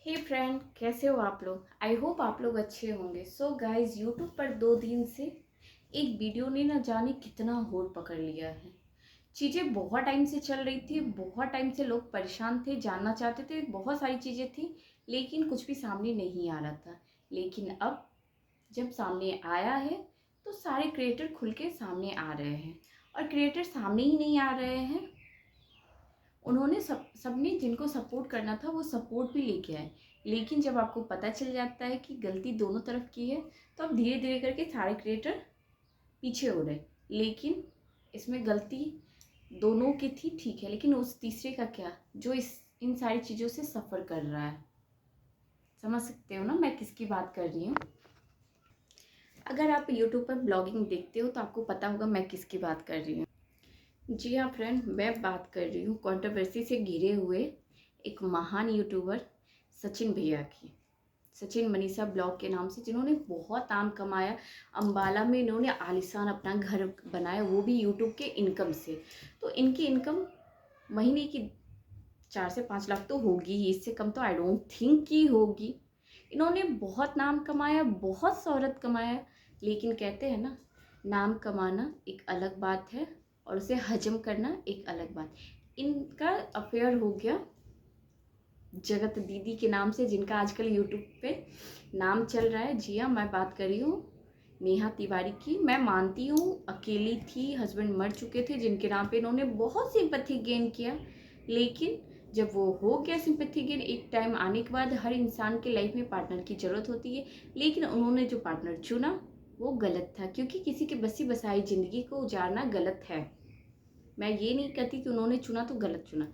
हे friend, कैसे हो आप लोग। आई होप आप लोग अच्छे होंगे। सो गाइज, यूट्यूब पर 2 दिन से एक वीडियो ने ना जाने कितना होड़ पकड़ लिया है। चीज़ें बहुत टाइम से चल रही थी, बहुत टाइम से लोग परेशान थे, जानना चाहते थे, बहुत सारी चीज़ें थी, लेकिन कुछ भी सामने नहीं आ रहा था। लेकिन अब जब सामने आया है तो सारे क्रिएटर खुल के सामने आ रहे हैं। और क्रिएटर सामने ही नहीं आ रहे हैं, उन्होंने सबने जिनको सपोर्ट करना था वो सपोर्ट भी लेके आए। लेकिन जब आपको पता चल जाता है कि गलती दोनों तरफ की है, तो अब धीरे धीरे करके सारे क्रिएटर पीछे हो रहे। लेकिन इसमें गलती दोनों की थी, ठीक है, लेकिन उस तीसरे का क्या, जो इन सारी चीज़ों से सफ़र कर रहा है। समझ सकते हो ना मैं किसकी बात कर रही हूँ। अगर आप यूट्यूब पर ब्लॉगिंग देखते हो तो आपको पता होगा मैं किसकी बात कर रही हूँ। जी हाँ फ्रेंड, मैं बात कर रही हूँ कंट्रोवर्सी से घिरे हुए एक महान यूट्यूबर सचिन भैया की। सचिन मनीषा ब्लॉग के नाम से, जिन्होंने बहुत नाम कमाया। अंबाला में इन्होंने आलीशान अपना घर बनाया, वो भी यूट्यूब के इनकम से। तो इनकी इनकम महीने की 4 से 5 लाख तो होगी ही, इससे कम तो आई डोंट थिंक की होगी। इन्होंने बहुत नाम कमाया, बहुत शोहरत कमाया। लेकिन कहते हैं ना, नाम कमाना एक अलग बात है और उसे हजम करना एक अलग बात। इनका अफेयर हो गया जगत दीदी के नाम से, जिनका आजकल यूट्यूब पे नाम चल रहा है। जी हाँ, मैं बात कर रही हूँ नेहा तिवारी की। मैं मानती हूँ अकेली थी, हस्बैंड मर चुके थे, जिनके नाम पे इन्होंने बहुत सिंपैथी गेन किया। लेकिन जब वो हो गया सिंपैथी गेन, एक टाइम आने के बाद हर इंसान के लाइफ में पार्टनर की ज़रूरत होती है। लेकिन उन्होंने जो पार्टनर चुना वो गलत था, क्योंकि किसी की बसी बसाई ज़िंदगी को उजाड़ना गलत है। मैं ये नहीं कहती कि उन्होंने चुना तो गलत चुना।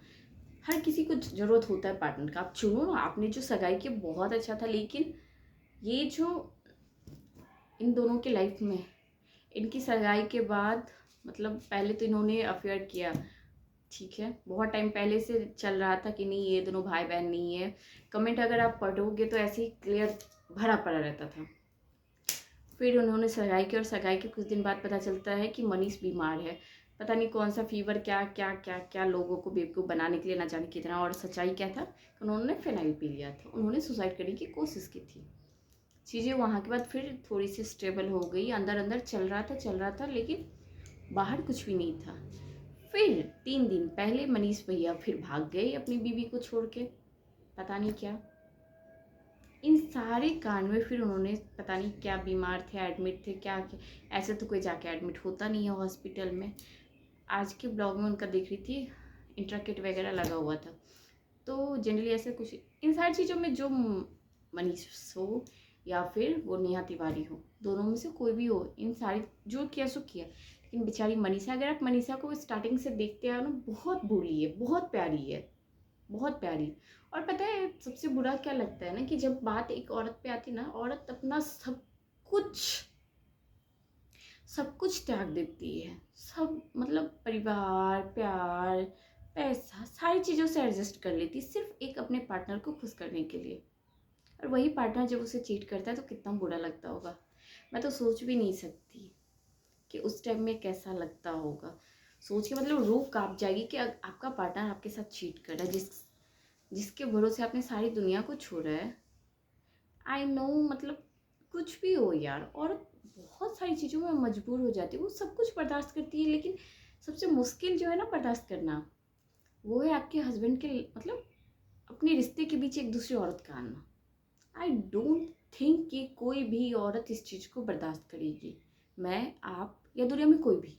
हर किसी को ज़रूरत होता है पार्टनर का। आप चुनो ना, आपने जो सगाई की बहुत अच्छा था। लेकिन ये जो इन दोनों के लाइफ में, इनकी सगाई के बाद, मतलब पहले तो इन्होंने अफेयर किया, ठीक है, बहुत टाइम पहले से चल रहा था कि नहीं ये दोनों भाई बहन नहीं है। कमेंट अगर आप पढ़ोगे तो ऐसे ही क्लियर भरा पड़ा रहता था। फिर उन्होंने सगाई की और सगाई के कुछ दिन बाद पता चलता है कि मनीष बीमार है। पता नहीं कौन सा फीवर, क्या क्या क्या क्या, लोगों को बेवकूफ़ बनाने के लिए ना जाने कितना। और सच्चाई क्या था, उन्होंने फिनाइल पी लिया था, उन्होंने सुसाइड करने की कोशिश की थी। चीज़ें वहाँ के बाद फिर थोड़ी सी स्टेबल हो गई, अंदर अंदर चल रहा था, लेकिन बाहर कुछ भी नहीं था। फिर 3 दिन पहले मनीष भैया फिर भाग गए अपनी बीवी को छोड़ के, पता नहीं क्या। इन सारे कांड में फिर उन्होंने पता नहीं क्या, बीमार थे, एडमिट थे, क्या क्या। ऐसे तो कोई जाके एडमिट होता नहीं है हॉस्पिटल में। आज के ब्लॉग में उनका देख रही थी, इंट्रा किट वगैरह लगा हुआ था। तो जनरली ऐसे कुछ इन सारी चीज़ों में, जो मनीष हो या फिर वो नेहा तिवारी हो, दोनों में से कोई भी हो, इन सारी जो किया सो किया। लेकिन बेचारी मनीषा, अगर आप मनीषा को स्टार्टिंग से देखते आओ ना, बहुत भोली है, बहुत प्यारी है, बहुत प्यारी। और पता है सबसे बुरा क्या लगता है ना, कि जब बात एक औरत पे आती ना, औरत अपना कुछ सब कुछ त्याग देती है। सब मतलब परिवार, प्यार, पैसा, सारी चीज़ों से एडजस्ट कर लेती है, सिर्फ एक अपने पार्टनर को खुश करने के लिए। और वही पार्टनर जब उसे चीट करता है तो कितना बुरा लगता होगा। मैं तो सोच भी नहीं सकती कि उस टाइम में कैसा लगता होगा। सोच के मतलब रूह कांप जाएगी कि आपका पार्टनर आपके साथ चीट कर रहा है, जिसके भरोसे आपने सारी दुनिया को छोड़ा है। आई नो, मतलब कुछ भी हो यार, और बहुत सारी चीज़ों में मजबूर हो जाती है। वो सब कुछ बर्दाश्त करती है, लेकिन सबसे मुश्किल जो है ना बर्दाश्त करना, वो है आपके हस्बैंड के, मतलब अपने रिश्ते के बीच एक दूसरी औरत का आना। आई डोंट थिंक कि कोई भी औरत इस चीज़ को बर्दाश्त करेगी। मैं, आप या दुनिया में कोई भी,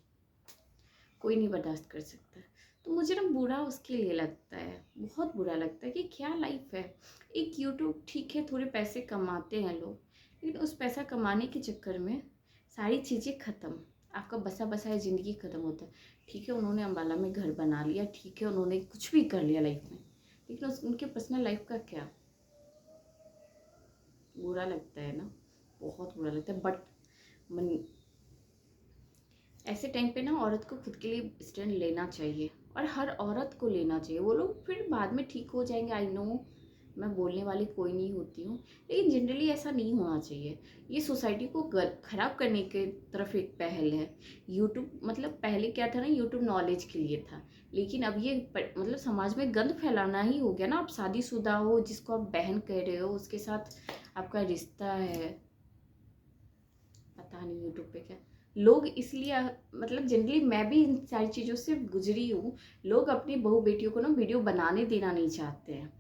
कोई नहीं बर्दाश्त कर सकता। तो मुझे ना बुरा उसके लिए लगता है, बहुत बुरा लगता है कि क्या लाइफ है। एक यूट्यूब ठीक है, थोड़े पैसे कमाते हैं लोग, लेकिन उस पैसा कमाने के चक्कर में सारी चीज़ें ख़त्म, आपका बसा बसाया ज़िंदगी ख़त्म होता है। ठीक है, उन्होंने अम्बाला में घर बना लिया, ठीक है, उन्होंने कुछ भी कर लिया लाइफ में, लेकिन उनके पर्सनल लाइफ का क्या। बुरा लगता है ना, बहुत बुरा लगता है। बट मन ऐसे टाइम पे ना औरत को खुद के लिए स्टैंड लेना चाहिए, और हर औरत को लेना चाहिए। वो लोग फिर बाद में ठीक हो जाएंगे, आई नो, मैं बोलने वाली कोई नहीं होती हूँ, लेकिन जनरली ऐसा नहीं होना चाहिए। ये सोसाइटी को ख़राब करने के तरफ एक पहल है। यूट्यूब मतलब पहले क्या था ना, यूट्यूब नॉलेज के लिए था, लेकिन अब ये मतलब समाज में गंद फैलाना ही हो गया ना। आप शादीशुदा हो, जिसको आप बहन कह रहे हो, उसके साथ आपका रिश्ता है, पता नहीं यूट्यूब पे क्या लोग इसलिए मतलब जनरली मैं भी इन सारी चीज़ों से गुजरी हूँ। लोग अपनी बहू बेटियों को ना वीडियो बनाने देना नहीं चाहते हैं।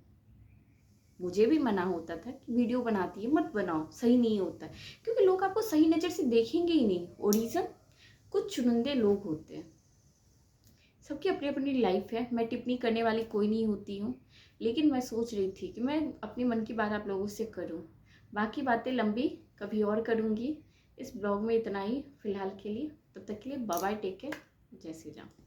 मुझे भी मना होता था कि वीडियो बनाती है मत बनाओ, सही नहीं होता है, क्योंकि लोग आपको सही नज़र से देखेंगे ही नहीं। और रीज़न कुछ चुनिंदे लोग होते हैं। सबकी अपनी अपनी लाइफ है, मैं टिप्पणी करने वाली कोई नहीं होती हूँ। लेकिन मैं सोच रही थी कि मैं अपने मन की बात आप लोगों से करूँ। बाकी बातें लंबी कभी और करूँगी। इस ब्लॉग में इतना ही फ़िलहाल के लिए। तब तक के लिए बाय बाय, टेक केयर, जय श्री राम।